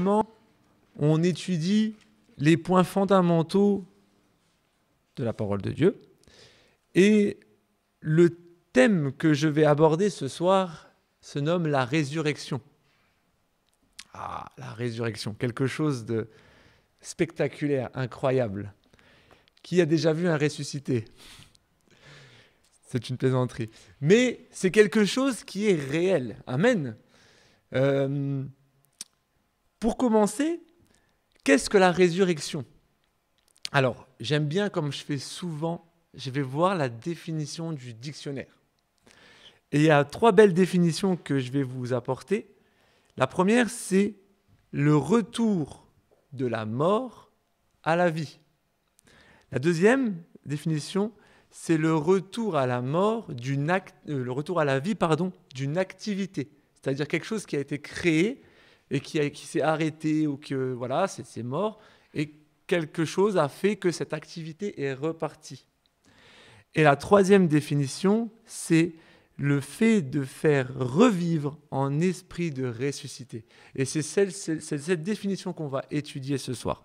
Actuellement, on étudie les points fondamentaux de la parole de Dieu. Et le thème que je vais aborder ce soir se nomme la résurrection. Ah, la résurrection, quelque chose de spectaculaire, incroyable. Qui a déjà vu un ressuscité ? C'est une plaisanterie. Mais c'est quelque chose qui est réel. Amen. Pour commencer, qu'est-ce que la résurrection ? Alors, j'aime bien, comme je fais souvent, je vais voir la définition du dictionnaire. Et il y a 3 belles définitions que je vais vous apporter. La première, c'est le retour de la mort à la vie. La deuxième définition, c'est le retour à la mort le retour à la vie, d'une activité. C'est-à-dire quelque chose qui a été créé et qui s'est arrêté ou que voilà, c'est mort et quelque chose a fait que cette activité est repartie. Et la troisième définition, c'est le fait de faire revivre en esprit de ressuscité. Et c'est cette définition qu'on va étudier ce soir.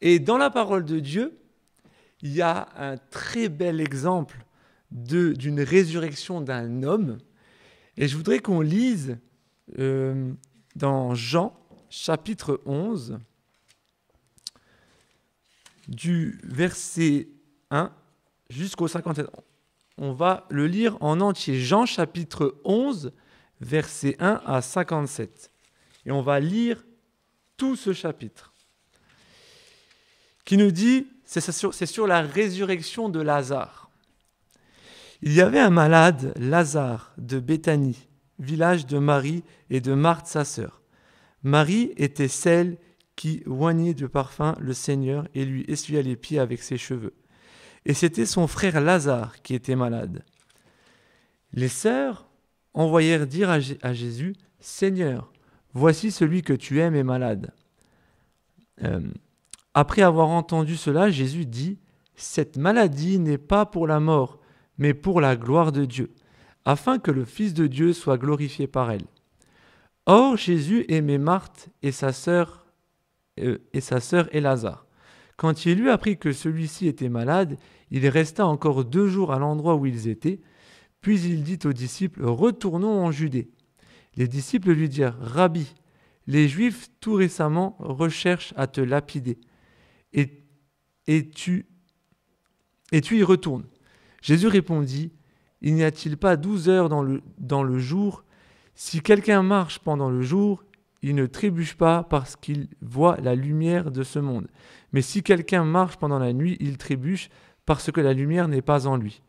Et dans la parole de Dieu, il y a un très bel exemple d'une résurrection d'un homme. Et je voudrais qu'on lise dans Jean, chapitre 11, du verset 1 jusqu'au 57. On va le lire en entier. Jean, chapitre 11, verset 1 à 57. Et on va lire tout ce chapitre, qui nous dit, c'est sur la résurrection de Lazare. Il y avait un malade, Lazare, de Béthanie, village de Marie et de Marthe, sa sœur. Marie était celle qui oignait de parfum le Seigneur et lui essuya les pieds avec ses cheveux. Et c'était son frère Lazare qui était malade. Les sœurs envoyèrent dire à Jésus, « Seigneur, voici celui que tu aimes est malade. » Après avoir entendu cela, Jésus dit, « Cette maladie n'est pas pour la mort, mais pour la gloire de Dieu, afin que le Fils de Dieu soit glorifié par elle. » Or, Jésus aimait Marthe et sa sœur et Lazare. Quand il eut appris que celui-ci était malade, il resta encore 2 jours à l'endroit où ils étaient. Puis il dit aux disciples, « Retournons en Judée. » Les disciples lui dirent, « Rabbi, les Juifs tout récemment recherchent à te lapider. Et tu y retournes. » Jésus répondit, « Il n'y a-t-il pas 12 heures dans le jour ? Si quelqu'un marche pendant le jour, il ne trébuche pas parce qu'il voit la lumière de ce monde. Mais si quelqu'un marche pendant la nuit, il trébuche parce que la lumière n'est pas en lui. »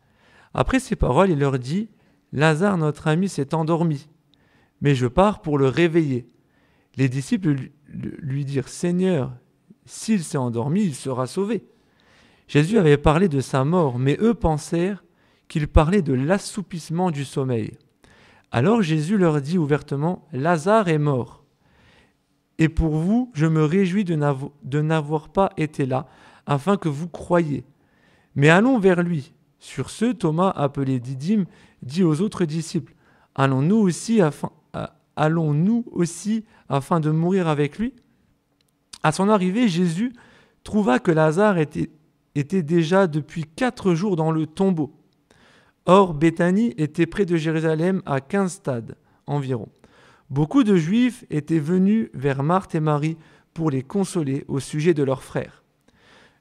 Après ces paroles, il leur dit, « Lazare, notre ami, s'est endormi, mais je pars pour le réveiller. » Les disciples lui dirent, « Seigneur, s'il s'est endormi, il sera sauvé. » Jésus avait parlé de sa mort, mais eux pensèrent qu'il parlait de l'assoupissement du sommeil. Alors Jésus leur dit ouvertement, « Lazare est mort. Et pour vous, je me réjouis de n'avoir pas été là, afin que vous croyiez. Mais allons vers lui. » Sur ce, Thomas, appelé Didyme, dit aux autres disciples, « Allons-nous aussi afin de mourir avec lui ?» À son arrivée, Jésus trouva que Lazare était déjà depuis 4 jours dans le tombeau. Or, Béthanie était près de Jérusalem à 15 stades environ. Beaucoup de Juifs étaient venus vers Marthe et Marie pour les consoler au sujet de leur frère.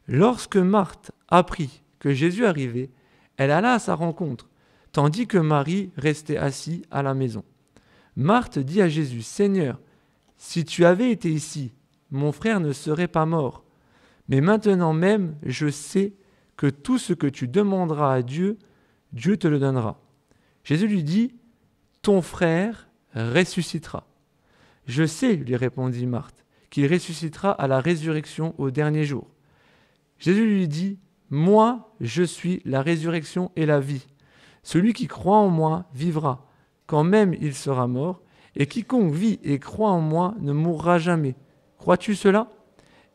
Lorsque Marthe apprit que Jésus arrivait, elle alla à sa rencontre, tandis que Marie restait assise à la maison. Marthe dit à Jésus, « Seigneur, si tu avais été ici, mon frère ne serait pas mort. Mais maintenant même, je sais que tout ce que tu demanderas à Dieu, Dieu te le donnera. » Jésus lui dit, « Ton frère ressuscitera. » « Je sais, lui répondit Marthe, qu'il ressuscitera à la résurrection au dernier jour. » Jésus lui dit, « Moi, je suis la résurrection et la vie. Celui qui croit en moi vivra, quand même il sera mort, et quiconque vit et croit en moi ne mourra jamais. Crois-tu cela ?»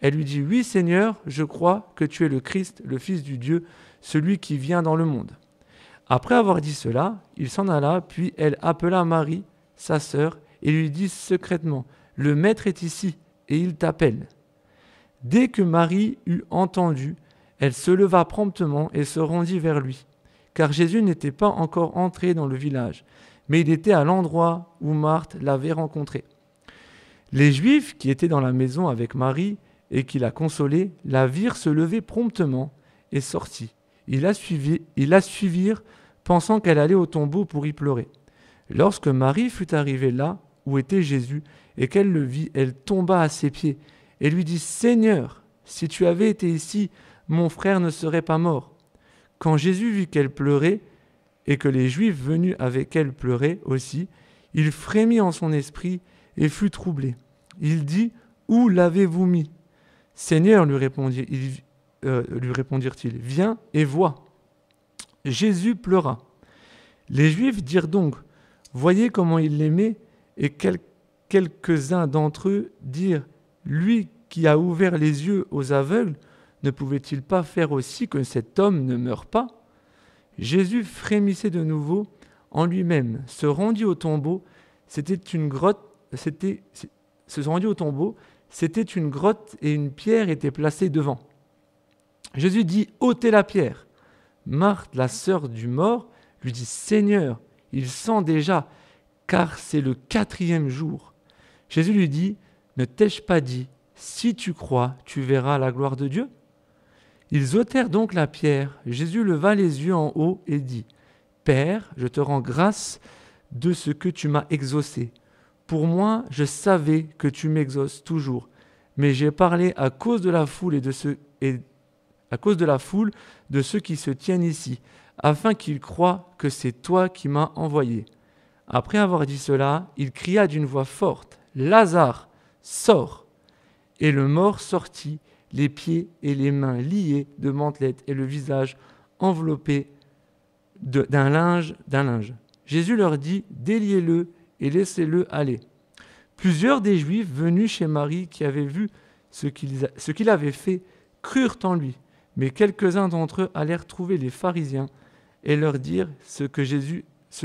Elle lui dit, « Oui, Seigneur, je crois que tu es le Christ, le Fils du Dieu, celui qui vient dans le monde. » Après avoir dit cela, il s'en alla, puis elle appela Marie, sa sœur, et lui dit secrètement, « Le Maître est ici, et il t'appelle. » Dès que Marie eut entendu, elle se leva promptement et se rendit vers lui, car Jésus n'était pas encore entré dans le village, mais il était à l'endroit où Marthe l'avait rencontré. Les Juifs qui étaient dans la maison avec Marie et qui la consolaient la virent se lever promptement et sortit. Ils la suivirent, pensant qu'elle allait au tombeau pour y pleurer. Lorsque Marie fut arrivée là où était Jésus et qu'elle le vit, elle tomba à ses pieds et lui dit « Seigneur, si tu avais été ici, mon frère ne serait pas mort. » Quand Jésus vit qu'elle pleurait et que les Juifs venus avec elle pleuraient aussi, il frémit en son esprit et fut troublé. Il dit « Où l'avez-vous mis ?»« Seigneur, lui répondirent-ils, viens et vois. » Jésus pleura. Les Juifs dirent donc « Voyez comment il l'aimait » et quelques-uns d'entre eux dirent « Lui qui a ouvert les yeux aux aveugles, ne pouvait-il pas faire aussi que cet homme ne meure pas ?» Jésus frémissait de nouveau en lui-même, se rendit au tombeau, c'était une grotte et une pierre était placée devant. Jésus dit « ôtez la pierre ». Marthe, la sœur du mort, lui dit « Seigneur, il sent déjà, car c'est le 4e jour. » Jésus lui dit « Ne t'ai-je pas dit, si tu crois, tu verras la gloire de Dieu ?» Ils ôtèrent donc la pierre. Jésus leva les yeux en haut et dit « Père, je te rends grâce de ce que tu m'as exaucé. Pour moi, je savais que tu m'exauces toujours, mais j'ai parlé à cause de la foule de ceux qui se tiennent ici, afin qu'ils croient que c'est toi qui m'as envoyé. » Après avoir dit cela, il cria d'une voix forte « Lazare, sors !» Et le mort sortit, les pieds et les mains liés de bandelettes et le visage enveloppé d'un linge. Jésus leur dit « Déliez-le et laissez-le aller. » Plusieurs des Juifs venus chez Marie qui avaient vu ce qu'il avait fait crurent en lui, mais quelques-uns d'entre eux allèrent trouver les pharisiens et leur dire ce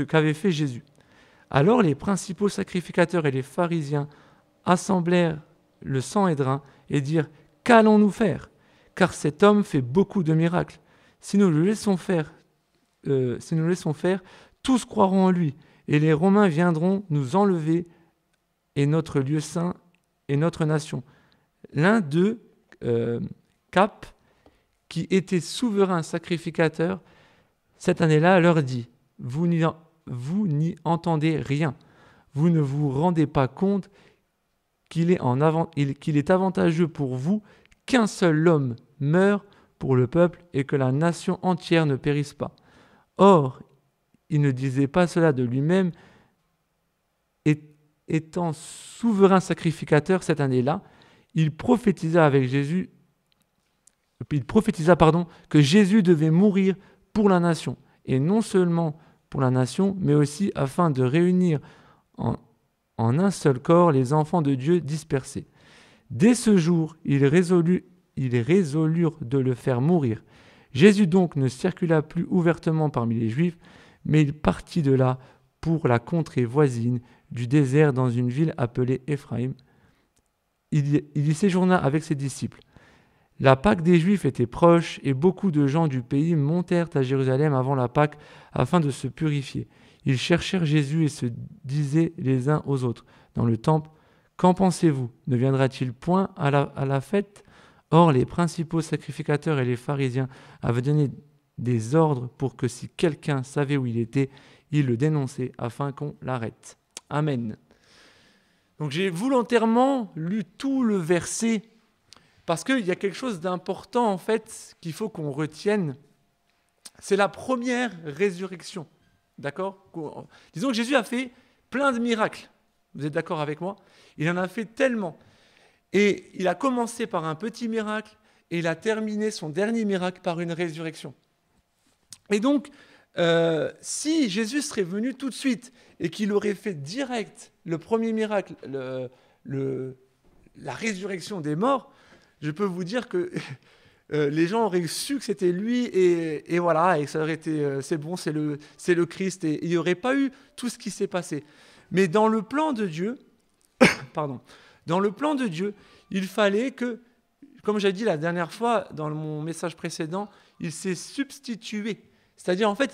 qu'avait fait Jésus. Alors les principaux sacrificateurs et les pharisiens assemblèrent le Sanhédrin et dirent « Qu'allons-nous faire ? Car cet homme fait beaucoup de miracles. Si nous le laissons faire, tous croiront en lui, et les Romains viendront nous enlever et notre lieu saint et notre nation. » L'un d'eux, Cap, qui était souverain sacrificateur, cette année-là leur dit « Vous n'y entendez rien. Vous ne vous rendez pas compte qu'il est avantageux pour vous qu'un seul homme meure pour le peuple et que la nation entière ne périsse pas. » Or, il ne disait pas cela de lui-même, étant souverain sacrificateur cette année-là, il prophétisa que Jésus devait mourir pour la nation, et non seulement pour la nation, mais aussi afin de réunir en un seul corps les enfants de Dieu dispersés. Dès ce jour, ils résolurent de le faire mourir. Jésus donc ne circula plus ouvertement parmi les Juifs, mais il partit de là pour la contrée voisine du désert dans une ville appelée Éphraïm. Il y séjourna avec ses disciples. La Pâque des Juifs était proche et beaucoup de gens du pays montèrent à Jérusalem avant la Pâque afin de se purifier. Ils cherchèrent Jésus et se disaient les uns aux autres dans le temple « Qu'en pensez-vous ? Ne viendra-t-il point à la fête ?» Or, les principaux sacrificateurs et les pharisiens avaient donné des ordres pour que si quelqu'un savait où il était, il le dénonçait afin qu'on l'arrête. Amen. Donc j'ai volontairement lu tout le verset parce qu'il y a quelque chose d'important en fait qu'il faut qu'on retienne. C'est la première résurrection. D'accord ? Disons que Jésus a fait plein de miracles. Vous êtes d'accord avec moi ? Il en a fait tellement. Et il a commencé par un petit miracle et il a terminé son dernier miracle par une résurrection. Et donc, si Jésus serait venu tout de suite et qu'il aurait fait direct le premier miracle, la résurrection des morts, je peux vous dire que les gens auraient su que c'était lui et voilà, et ça aurait été, c'est bon, c'est le Christ, et il n'y aurait pas eu tout ce qui s'est passé. Mais dans le plan de Dieu, Dans le plan de Dieu, il fallait que, comme j'ai dit la dernière fois dans mon message précédent, il s'est substitué. C'est-à-dire, en fait,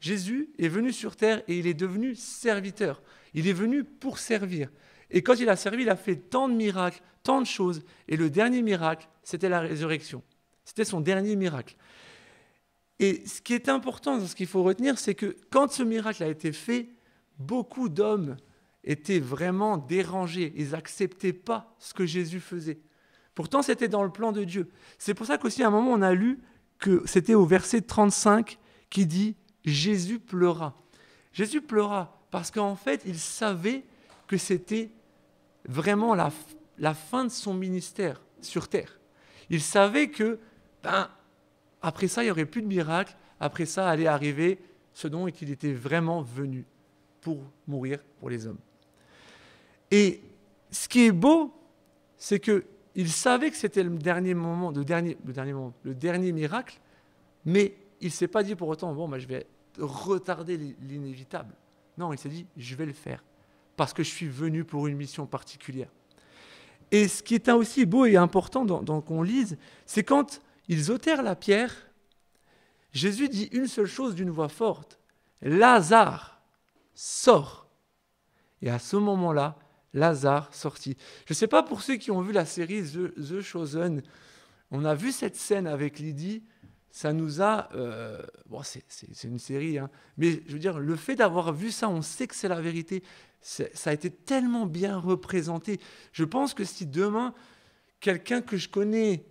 Jésus est venu sur terre et il est devenu serviteur. Il est venu pour servir. Et quand il a servi, il a fait tant de miracles, tant de choses. Et le dernier miracle, c'était la résurrection. C'était son dernier miracle. Et ce qui est important, ce qu'il faut retenir, c'est que quand ce miracle a été fait, beaucoup d'hommes étaient vraiment dérangés. Ils n'acceptaient pas ce que Jésus faisait. Pourtant, c'était dans le plan de Dieu. C'est pour ça qu'aussi, à un moment, on a lu que c'était au verset 35 qui dit « Jésus pleura ». Jésus pleura parce qu'en fait, il savait que c'était vraiment la fin de son ministère sur terre. Il savait que, après ça, il n'y aurait plus de miracle. Après ça, allait arriver ce dont il était vraiment venu pour mourir pour les hommes. Et ce qui est beau, c'est qu'il savait que c'était le dernier miracle, mais il ne s'est pas dit pour autant, je vais retarder l'inévitable. Non, il s'est dit, je vais le faire, parce que je suis venu pour une mission particulière. Et ce qui est aussi beau et important dans qu'on lise, c'est quand ils ôtèrent la pierre, Jésus dit une seule chose d'une voix forte, « Lazare, sors !» Et à ce moment-là, Lazare sortit. Je ne sais pas pour ceux qui ont vu la série The Chosen, on a vu cette scène avec Lydie, ça nous a... c'est une série, mais je veux dire, le fait d'avoir vu ça, on sait que c'est la vérité. Ça a été tellement bien représenté. Je pense que si demain, quelqu'un que je connais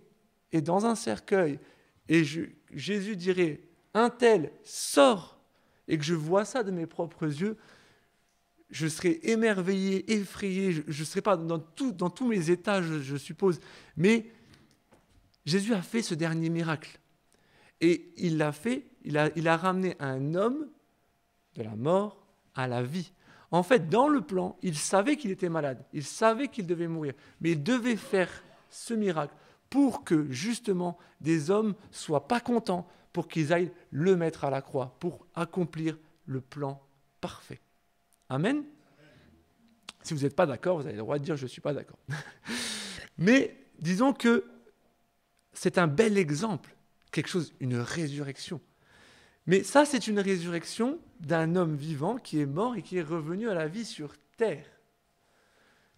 est dans un cercueil et Jésus dirait « Un tel, sort !» et que je vois ça de mes propres yeux, je serais émerveillé, effrayé, je ne serais pas dans tous mes états, je suppose. Mais Jésus a fait ce dernier miracle. Et il l'a fait, il a ramené un homme de la mort à la vie. En fait, dans le plan, il savait qu'il était malade, il savait qu'il devait mourir, mais il devait faire ce miracle pour que, justement, des hommes ne soient pas contents, pour qu'ils aillent le mettre à la croix, pour accomplir le plan parfait. Amen. Si vous n'êtes pas d'accord, vous avez le droit de dire « je ne suis pas d'accord ». Mais disons que c'est un bel exemple, une résurrection. Mais ça, c'est une résurrection d'un homme vivant qui est mort et qui est revenu à la vie sur terre.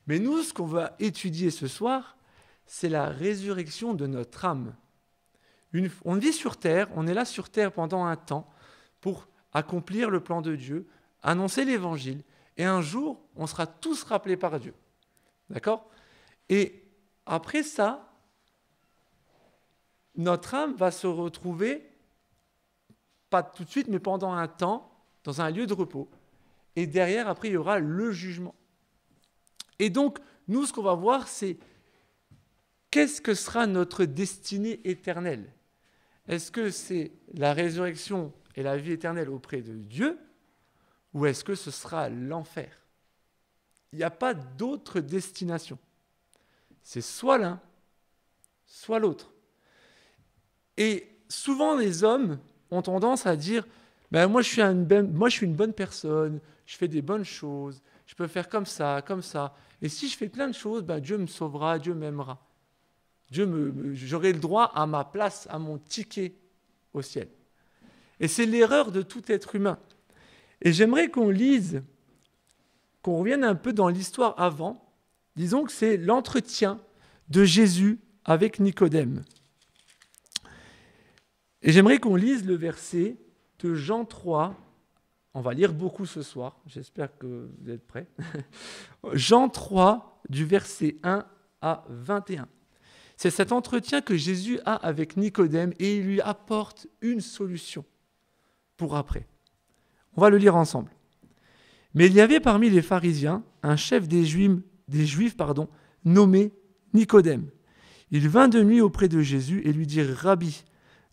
Mais nous, ce qu'on va étudier ce soir, c'est la résurrection de notre âme. On vit sur terre, on est là sur terre pendant un temps pour accomplir le plan de Dieu, annoncer l'évangile, et un jour, on sera tous rappelés par Dieu. D'accord ? Et après ça, notre âme va se retrouver, pas tout de suite, mais pendant un temps, dans un lieu de repos. Et derrière, après, il y aura le jugement. Et donc, nous, ce qu'on va voir, c'est qu'est-ce que sera notre destinée éternelle ? Est-ce que c'est la résurrection et la vie éternelle auprès de Dieu, ou est-ce que ce sera l'enfer ? Il n'y a pas d'autre destination. C'est soit l'un, soit l'autre. Et souvent, les hommes ont tendance à dire moi, je suis une bonne personne, je fais des bonnes choses, je peux faire comme ça. Et si je fais plein de choses, Dieu me sauvera, Dieu m'aimera. J'aurai le droit à ma place, à mon ticket au ciel. Et c'est l'erreur de tout être humain. Et j'aimerais qu'on revienne un peu dans l'histoire avant. Disons que c'est l'entretien de Jésus avec Nicodème. Et j'aimerais qu'on lise le verset de Jean 3. On va lire beaucoup ce soir. J'espère que vous êtes prêts. Jean 3, du verset 1 à 21. C'est cet entretien que Jésus a avec Nicodème et il lui apporte une solution pour après. On va le lire ensemble. Mais il y avait parmi les pharisiens un chef des Juifs, nommé Nicodème. Il vint de nuit auprès de Jésus et lui dit « Rabbi,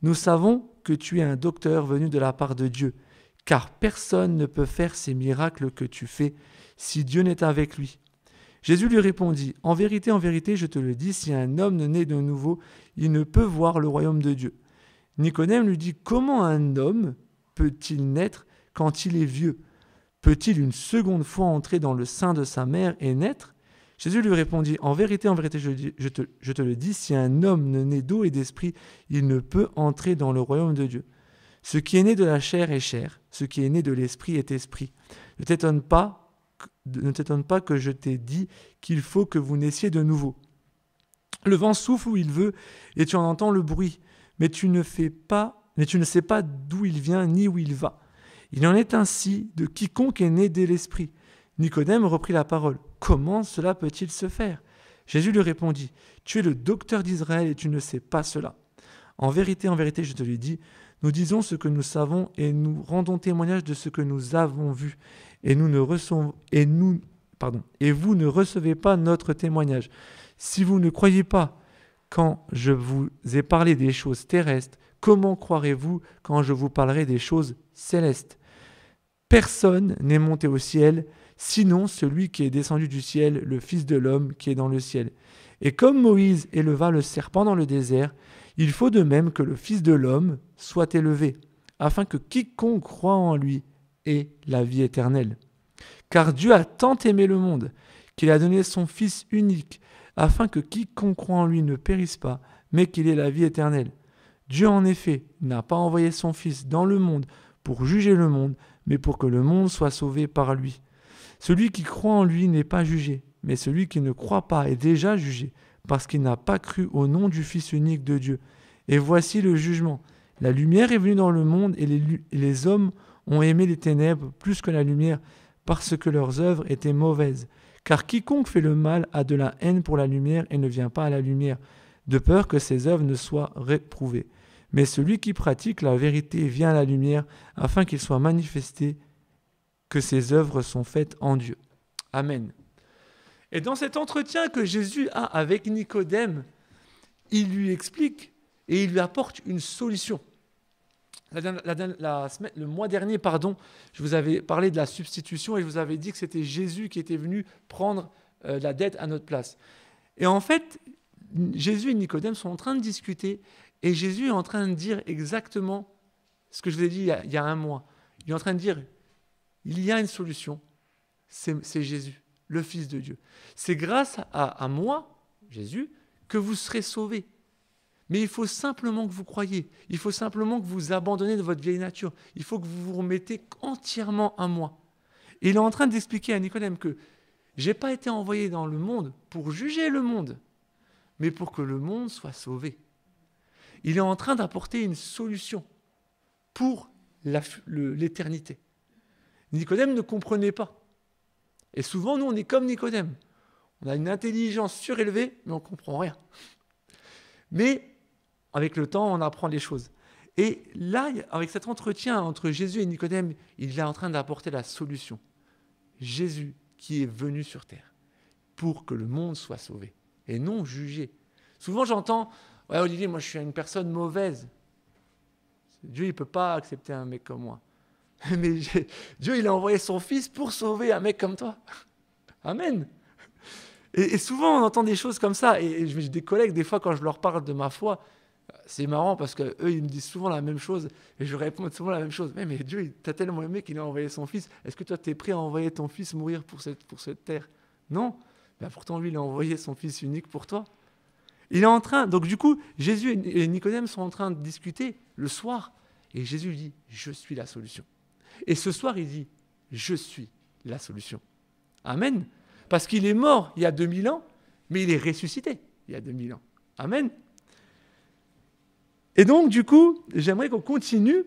nous savons que tu es un docteur venu de la part de Dieu, car personne ne peut faire ces miracles que tu fais si Dieu n'est avec lui. » Jésus lui répondit, en vérité, je te le dis, si un homme ne naît de nouveau, il ne peut voir le royaume de Dieu. Nicodème lui dit, comment un homme peut-il naître quand il est vieux ? Peut-il une seconde fois entrer dans le sein de sa mère et naître ? Jésus lui répondit, en vérité, je te le dis, si un homme ne naît d'eau et d'esprit, il ne peut entrer dans le royaume de Dieu. Ce qui est né de la chair est chair, ce qui est né de l'esprit est esprit. Ne t'étonne pas que je t'ai dit qu'il faut que vous naissiez de nouveau. Le vent souffle où il veut et tu en entends le bruit, mais tu ne sais pas d'où il vient ni où il va. Il en est ainsi de quiconque est né de l'esprit. Nicodème reprit la parole. Comment cela peut-il se faire? Jésus lui répondit, tu es le docteur d'Israël et tu ne sais pas cela. En vérité, je te le dis, nous disons ce que nous savons et nous rendons témoignage de ce que nous avons vu. Et vous ne recevez pas notre témoignage. Si vous ne croyez pas quand je vous ai parlé des choses terrestres, comment croirez-vous quand je vous parlerai des choses célestes? Personne n'est monté au ciel, sinon celui qui est descendu du ciel, le Fils de l'homme qui est dans le ciel. Et comme Moïse éleva le serpent dans le désert, il faut de même que le Fils de l'homme soit élevé, afin que quiconque croit en lui ait la vie éternelle. Car Dieu a tant aimé le monde, qu'il a donné son Fils unique, afin que quiconque croit en lui ne périsse pas, mais qu'il ait la vie éternelle. Dieu, en effet, n'a pas envoyé son Fils dans le monde pour juger le monde, mais pour que le monde soit sauvé par lui. Celui qui croit en lui n'est pas jugé, mais celui qui ne croit pas est déjà jugé, parce qu'il n'a pas cru au nom du Fils unique de Dieu. Et voici le jugement. La lumière est venue dans le monde, et les hommes ont aimé les ténèbres plus que la lumière, parce que leurs œuvres étaient mauvaises. Car quiconque fait le mal a de la haine pour la lumière et ne vient pas à la lumière, de peur que ses œuvres ne soient réprouvées. Mais celui qui pratique la vérité vient à la lumière, afin qu'il soit manifesté que ses œuvres sont faites en Dieu. Amen. Et dans cet entretien que Jésus a avec Nicodème, il lui explique et il lui apporte une solution. Le mois dernier, je vous avais parlé de la substitution et je vous avais dit que c'était Jésus qui était venu prendre la dette à notre place. Et en fait, Jésus et Nicodème sont en train de discuter et Jésus est en train de dire exactement ce que je vous ai dit il y a un mois. Il est en train de dire, il y a une solution, c'est Jésus, le Fils de Dieu. C'est grâce à moi, Jésus, que vous serez sauvés. Mais il faut simplement que vous croyiez. Il faut simplement que vous abandonnez de votre vieille nature. Il faut que vous vous remettez entièrement à moi. Et il est en train d'expliquer à Nicodème que je n'ai pas été envoyé dans le monde pour juger le monde, mais pour que le monde soit sauvé. Il est en train d'apporter une solution pour l'éternité. Nicodème ne comprenait pas. Et souvent, nous, on est comme Nicodème. On a une intelligence surélevée, mais on ne comprend rien. Mais avec le temps, on apprend les choses. Et là, avec cet entretien entre Jésus et Nicodème, il est en train d'apporter la solution. Jésus qui est venu sur terre pour que le monde soit sauvé et non jugé. Souvent, j'entends « Ouais, Olivier, moi, je suis une personne mauvaise. Dieu, il ne peut pas accepter un mec comme moi. Mais Dieu, il a envoyé son Fils pour sauver un mec comme toi. Amen. » Et souvent, on entend des choses comme ça. Et j'ai des collègues, des fois, quand je leur parle de ma foi, c'est marrant parce qu'eux, ils me disent souvent la même chose. Et je réponds souvent la même chose. Mais Dieu, il t'a tellement aimé qu'il a envoyé son Fils. Est-ce que toi, tu es prêt à envoyer ton Fils mourir pour cette terre? Non. Ben pourtant, lui, il a envoyé son Fils unique pour toi. Il est en train... Donc du coup, Jésus et Nicodème sont en train de discuter le soir. Et Jésus lui dit, je suis la solution. Et ce soir, il dit, je suis la solution. Amen. Parce qu'il est mort il y a 2000 ans, mais il est ressuscité il y a 2000 ans. Amen. Et donc, du coup, j'aimerais qu'on continue.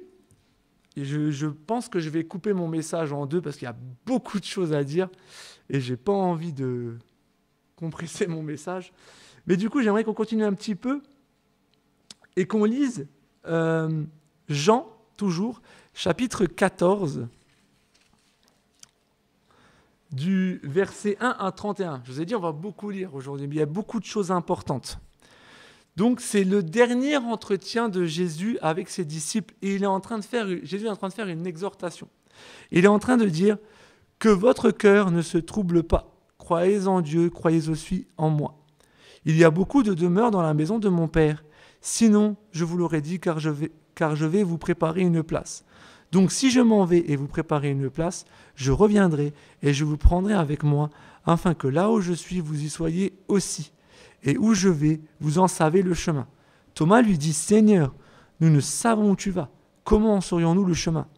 Et je pense que je vais couper mon message en deux parce qu'il y a beaucoup de choses à dire et je n'ai pas envie de compresser mon message. Mais du coup, j'aimerais qu'on continue un petit peu et qu'on lise Jean, toujours, chapitre 14, du verset 1 à 31. Je vous ai dit, on va beaucoup lire aujourd'hui, mais il y a beaucoup de choses importantes. Donc, c'est le dernier entretien de Jésus avec ses disciples et Jésus est en train de faire une exhortation. Il est en train de dire que votre cœur ne se trouble pas. Croyez en Dieu, croyez aussi en moi. Il y a beaucoup de demeures dans la maison de mon Père. Sinon, je vous l'aurais dit, car je vais vous préparer une place. Donc si je m'en vais et vous préparer une place, je reviendrai et je vous prendrai avec moi, afin que là où je suis, vous y soyez aussi. Et où je vais, vous en savez le chemin. Thomas lui dit, Seigneur, nous ne savons où tu vas. Comment en saurions-nous le chemin?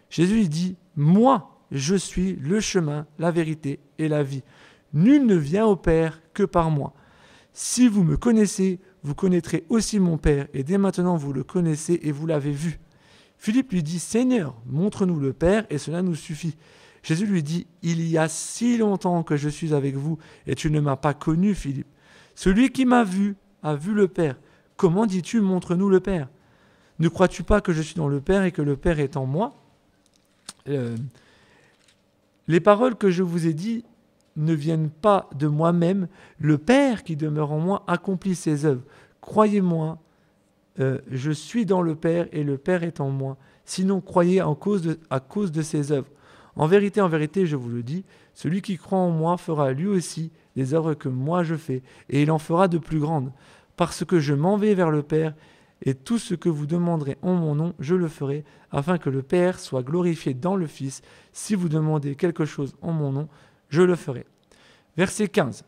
Jésus lui dit, moi, je suis le chemin, la vérité et la vie. Nul ne vient au Père que par moi. Si vous me connaissez, vous connaîtrez aussi mon Père, et dès maintenant vous le connaissez et vous l'avez vu. Philippe lui dit, Seigneur, montre-nous le Père, et cela nous suffit. Jésus lui dit, il y a si longtemps que je suis avec vous, et tu ne m'as pas connu, Philippe. Celui qui m'a vu a vu le Père. Comment dis-tu, montre-nous le Père? Ne crois-tu pas que je suis dans le Père et que le Père est en moi? Les paroles que je vous ai dites ne viennent pas de moi-même. Le Père qui demeure en moi accomplit ses œuvres. Croyez-moi, je suis dans le Père et le Père est en moi. Sinon, croyez à cause de ses œuvres. En vérité, je vous le dis, celui qui croit en moi fera lui aussi les œuvres que moi je fais, et il en fera de plus grandes, parce que je m'en vais vers le Père, et tout ce que vous demanderez en mon nom, je le ferai, afin que le Père soit glorifié dans le Fils. Si vous demandez quelque chose en mon nom, je le ferai. Verset 15.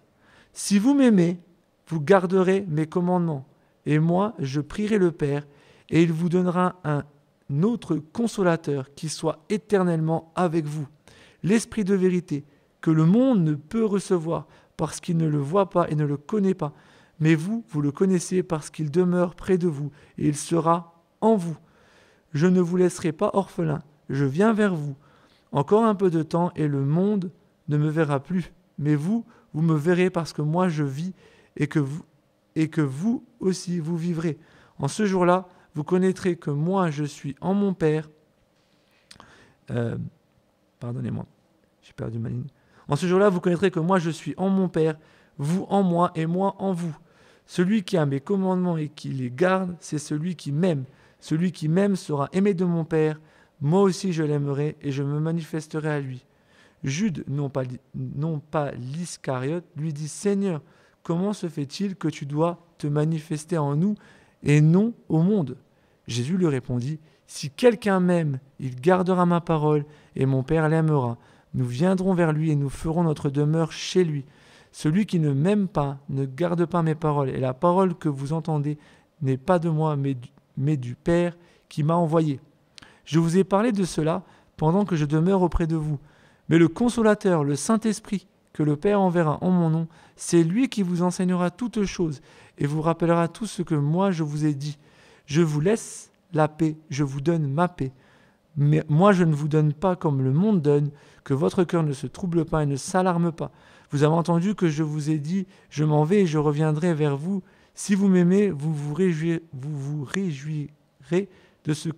Si vous m'aimez, vous garderez mes commandements, et moi, je prierai le Père, et il vous donnera un autre consolateur qui soit éternellement avec vous, l'Esprit de vérité, que le monde ne peut recevoir, parce qu'il ne le voit pas et ne le connaît pas. Mais vous, vous le connaissez parce qu'il demeure près de vous, et il sera en vous. Je ne vous laisserai pas orphelin, je viens vers vous. Encore un peu de temps, et le monde ne me verra plus. Mais vous, vous me verrez parce que moi je vis, et que vous aussi vous vivrez. En ce jour-là, vous connaîtrez que moi je suis en mon Père. Pardonnez-moi, j'ai perdu ma ligne. En ce jour-là, vous connaîtrez que moi je suis en mon Père, vous en moi et moi en vous. Celui qui a mes commandements et qui les garde, c'est celui qui m'aime. Celui qui m'aime sera aimé de mon Père. Moi aussi je l'aimerai et je me manifesterai à lui. Jude, non pas l'Iscariote, lui dit, Seigneur, comment se fait-il que tu dois te manifester en nous et non au monde? Jésus lui répondit, si quelqu'un m'aime, il gardera ma parole et mon Père l'aimera. Nous viendrons vers lui et nous ferons notre demeure chez lui. Celui qui ne m'aime pas ne garde pas mes paroles, et la parole que vous entendez n'est pas de moi, mais du Père qui m'a envoyé. Je vous ai parlé de cela pendant que je demeure auprès de vous. Mais le Consolateur, le Saint-Esprit, que le Père enverra en mon nom, c'est lui qui vous enseignera toutes choses et vous rappellera tout ce que moi je vous ai dit. Je vous laisse la paix, je vous donne ma paix. Mais moi je ne vous donne pas comme le monde donne, que votre cœur ne se trouble pas et ne s'alarme pas. Vous avez entendu que je vous ai dit, je m'en vais et je reviendrai vers vous. Si vous m'aimez, vous vous réjouirez de ce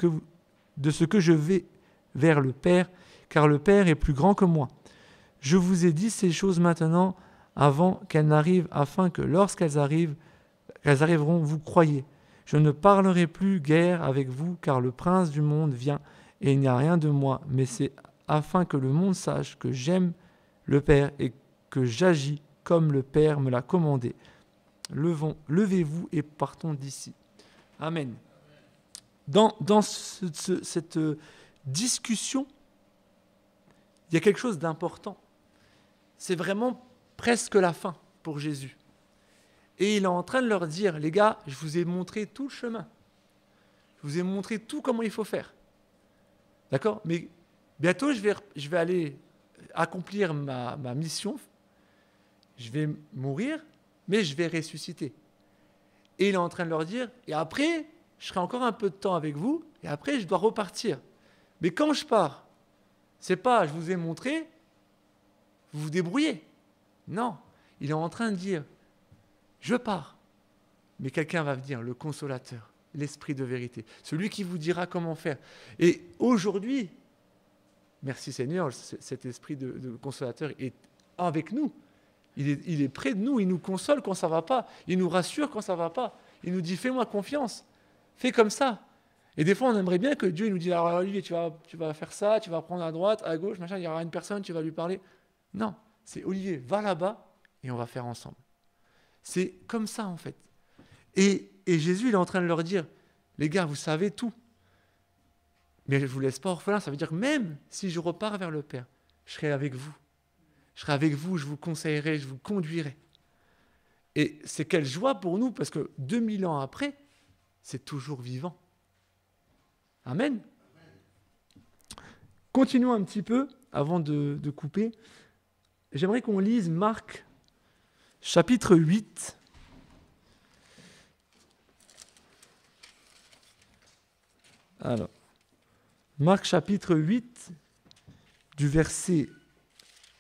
que je vais vers le Père, car le Père est plus grand que moi. Je vous ai dit ces choses maintenant avant qu'elles n'arrivent, afin que lorsqu'elles arriveront, vous croyez. Je ne parlerai plus guère avec vous, car le prince du monde vient, et il n'y a rien de moi, mais c'est afin que le monde sache que j'aime le Père et que j'agis comme le Père me l'a commandé. Levez-vous et partons d'ici. Amen. Dans cette discussion, il y a quelque chose d'important. C'est vraiment presque la fin pour Jésus. Et il est en train de leur dire, les gars, je vous ai montré tout le chemin. Je vous ai montré tout comment il faut faire. D'accord? Mais bientôt, je vais aller accomplir ma mission. Je vais mourir, mais je vais ressusciter. Et il est en train de leur dire, et après, je serai encore un peu de temps avec vous, et après, je dois repartir. Mais quand je pars, c'est pas, je vous ai montré, vous vous débrouillez. Non, il est en train de dire, je pars, mais quelqu'un va venir, le consolateur, l'esprit de vérité, celui qui vous dira comment faire. Et aujourd'hui, merci Seigneur, cet esprit de consolateur est avec nous. Il est près de nous, il nous console quand ça ne va pas, il nous rassure quand ça ne va pas, il nous dit fais-moi confiance, fais comme ça. Et des fois on aimerait bien que Dieu nous dise alors Olivier, tu vas faire ça, tu vas prendre à droite, à gauche, machin, il y aura une personne, tu vas lui parler. Non, c'est Olivier, va là-bas et on va faire ensemble. C'est comme ça en fait. Et Jésus il est en train de leur dire, les gars, vous savez tout. Mais je ne vous laisse pas orphelin, ça veut dire que même si je repars vers le Père, je serai avec vous. je serai avec vous, je vous conseillerai, je vous conduirai. Et c'est quelle joie pour nous, parce que 2000 ans après, c'est toujours vivant. Amen. Continuons un petit peu, avant de couper. J'aimerais qu'on lise Marc, chapitre 8. Alors, Marc, chapitre 8, du verset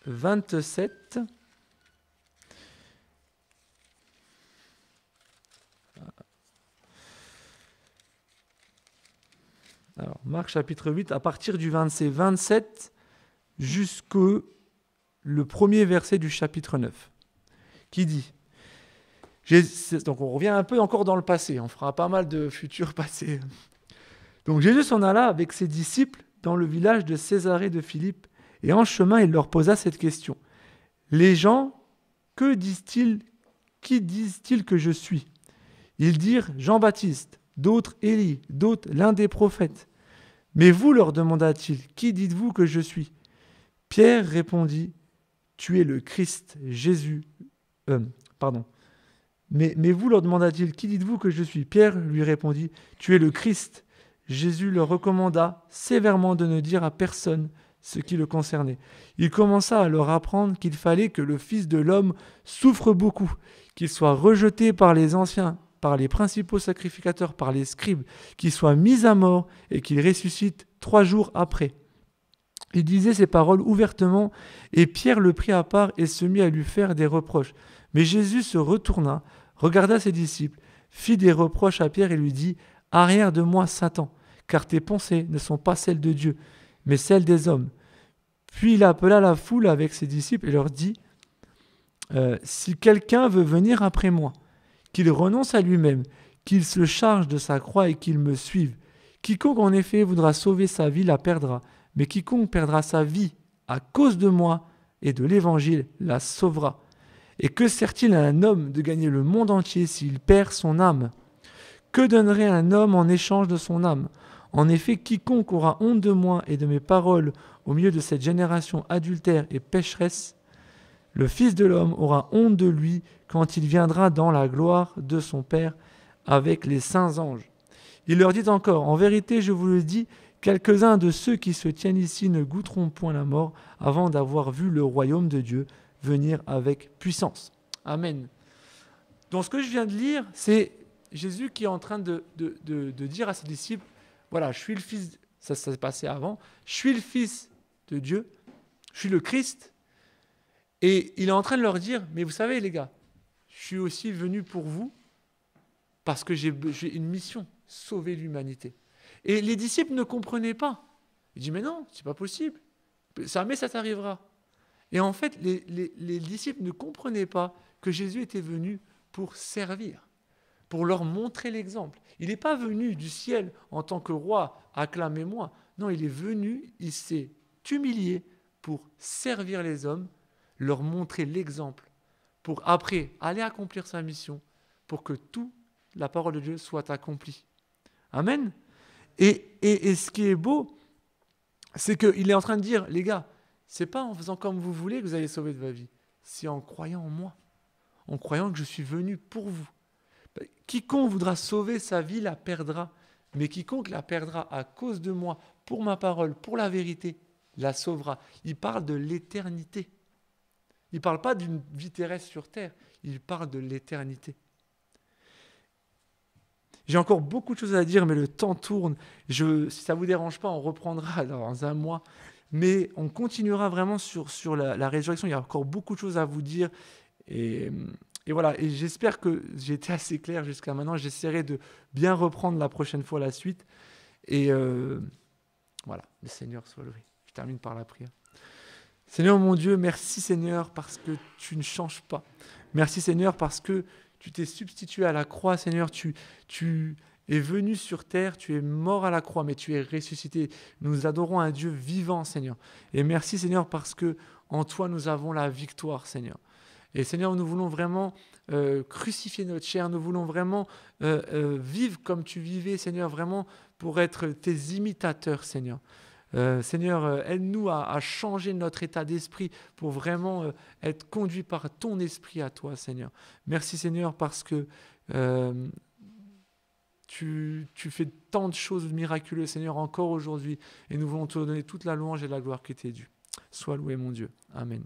27. Alors, Marc chapitre 8, à partir du verset 27 jusqu'au le premier verset du chapitre 9, qui dit, donc on revient un peu encore dans le passé, on fera pas mal de futurs passés. Donc Jésus s'en alla avec ses disciples dans le village de Césarée de Philippe, et en chemin il leur posa cette question. Les gens, qui disent-ils que je suis? Ils dirent Jean-Baptiste, d'autres Élie, d'autres l'un des prophètes. Mais vous, leur demanda-t-il, qui dites-vous que je suis? Pierre répondit, tu es le Christ, Jésus. Mais vous, leur demanda-t-il, qui dites-vous que je suis? Pierre lui répondit, tu es le Christ. Jésus leur recommanda sévèrement de ne dire à personne ce qui le concernait. Il commença à leur apprendre qu'il fallait que le Fils de l'homme souffre beaucoup, qu'il soit rejeté par les anciens, par les principaux sacrificateurs, par les scribes, qu'il soit mis à mort et qu'il ressuscite 3 jours après. Il disait ces paroles ouvertement, et Pierre le prit à part et se mit à lui faire des reproches. Mais Jésus se retourna, regarda ses disciples, fit des reproches à Pierre et lui dit « Arrière de moi, Satan, car tes pensées ne sont pas celles de Dieu, mais celles des hommes. » Puis il appela la foule avec ses disciples et leur dit « Si quelqu'un veut venir après moi, qu'il renonce à lui-même, qu'il se charge de sa croix et qu'il me suive. Quiconque en effet voudra sauver sa vie la perdra, mais quiconque perdra sa vie à cause de moi et de l'Évangile la sauvera. Et que sert-il à un homme de gagner le monde entier s'il perd son âme? Que donnerait un homme en échange de son âme? En effet, quiconque aura honte de moi et de mes paroles au milieu de cette génération adultère et pécheresse, le Fils de l'homme aura honte de lui quand il viendra dans la gloire de son Père avec les saints anges. Il leur dit encore, en vérité, je vous le dis, quelques-uns de ceux qui se tiennent ici ne goûteront point la mort avant d'avoir vu le royaume de Dieu venir avec puissance. Amen. Donc ce que je viens de lire, c'est Jésus qui est en train de dire à ses disciples, voilà, je suis le Fils, ça s'est passé avant, je suis le Fils de Dieu, je suis le Christ, et il est en train de leur dire, mais vous savez les gars, je suis aussi venu pour vous parce que j'ai une mission, sauver l'humanité. Et les disciples ne comprenaient pas. Ils disent, mais non, c'est pas possible. Jamais ça t'arrivera. Et en fait, les disciples ne comprenaient pas que Jésus était venu pour servir, pour leur montrer l'exemple. Il n'est pas venu du ciel en tant que roi, acclamez-moi. Non, il est venu, il s'est humilié pour servir les hommes, leur montrer l'exemple, pour après aller accomplir sa mission, pour que toute la parole de Dieu soit accomplie. Amen. Et ce qui est beau, c'est qu'il est en train de dire, les gars, c'est pas en faisant comme vous voulez que vous allez sauver de votre vie, c'est en croyant en moi, en croyant que je suis venu pour vous. Quiconque voudra sauver sa vie la perdra, mais quiconque la perdra à cause de moi, pour ma parole, pour la vérité, la sauvera. Il parle de l'éternité. Il ne parle pas d'une vie terrestre sur terre, il parle de l'éternité. J'ai encore beaucoup de choses à dire, mais le temps tourne. Si ça ne vous dérange pas, on reprendra dans un mois. Mais on continuera vraiment sur la résurrection. Il y a encore beaucoup de choses à vous dire. Et voilà. Et j'espère que j'ai été assez clair jusqu'à maintenant. J'essaierai de bien reprendre la prochaine fois la suite. Et voilà. Le Seigneur soit loué. Je termine par la prière. Seigneur mon Dieu, merci Seigneur parce que tu ne changes pas. Merci Seigneur parce que tu t'es substitué à la croix, Seigneur, tu es venu sur terre, tu es mort à la croix, mais tu es ressuscité. Nous adorons un Dieu vivant, Seigneur. Et merci, Seigneur, parce que en toi, nous avons la victoire, Seigneur. Et Seigneur, nous voulons vraiment crucifier notre chair, nous voulons vraiment vivre comme tu vivais, Seigneur, vraiment pour être tes imitateurs, Seigneur. Seigneur, aide-nous à changer notre état d'esprit pour vraiment être conduit par ton esprit à toi, Seigneur. Merci, Seigneur, parce que tu fais tant de choses miraculeuses, Seigneur, encore aujourd'hui. Et nous voulons te donner toute la louange et la gloire qui t'est due. Sois loué, mon Dieu. Amen.